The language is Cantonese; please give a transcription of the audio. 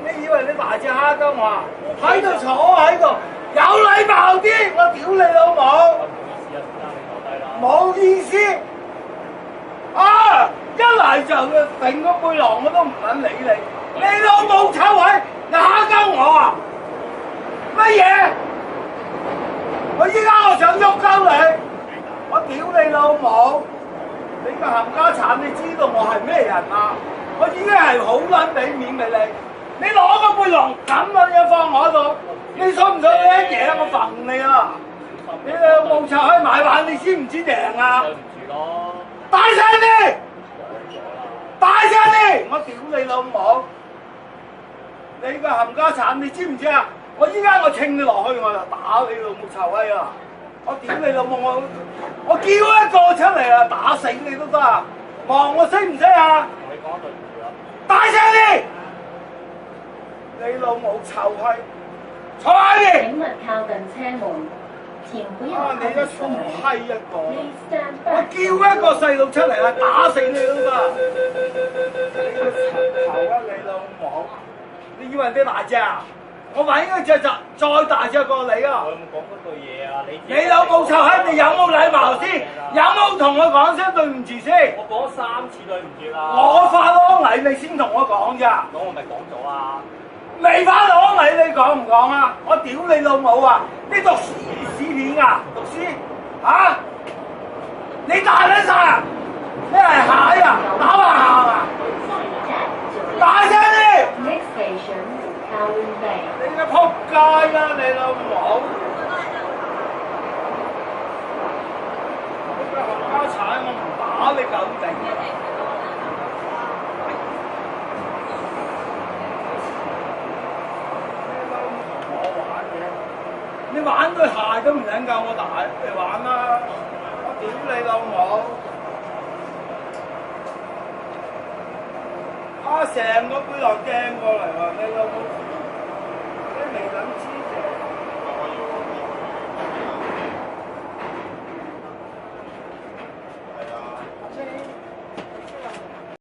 你以為你大隻蝦金話喺度坐喺度，有禮貌啲，我屌你老母！冇意思啊！一嚟就揈個背囊我都唔撚理你，你老母臭閪，你蝦鳩我啊！乜嘢？我依家我想喐鳩你，我屌你老母！你個冚家鏟，你知道我係咩人啊？我已經係好撚俾面俾你，你攞個背囊咁樣放我度，你信唔信你一嘢我揈你啊？你老母臭閪買玩，你知唔知贏啊？對唔住咯，大聲啲！大聲啲！我屌你老母！你個冚家鏟，你知唔知啊？我依家我稱你落去，我就打你老母臭閪啊！我屌你老母！我叫一個出嚟啊，打死你都得啊！望我識唔識啊？同你講對唔住啦。大聲啲！你老母臭閪！坐下啲！請勿靠近車門，請不要啊！你靠近一粗車門。閪一個！ Please stand 我 back. 叫一個細路出嚟啊，打死你都得！你個頭啊，你老母！你以為你大隻啊？我揾一隻就再大隻過你啊！我有冇講嗰句嘢啊？你老母臭閪！你有冇禮貌先？有冇同我講聲對唔住先？我講咗3次對唔住啦。我發攞禮你先同我講咋？咁我咪講咗啊！未發攞禮你講唔講啊？我屌你老母啊！你讀屎片啊？讀書啊？你大撚晒啊？你係蟹啊？打橫行啊？大聲啲！ Next station, Kowloon Bay. 你個仆街啦！你老母！你個冚家鏟，我唔打你夠頂啊！你玩對鞋都唔撚夠我大，你玩啦！我屌你老母！啊，成個背囊掟過嚟喎，你老母！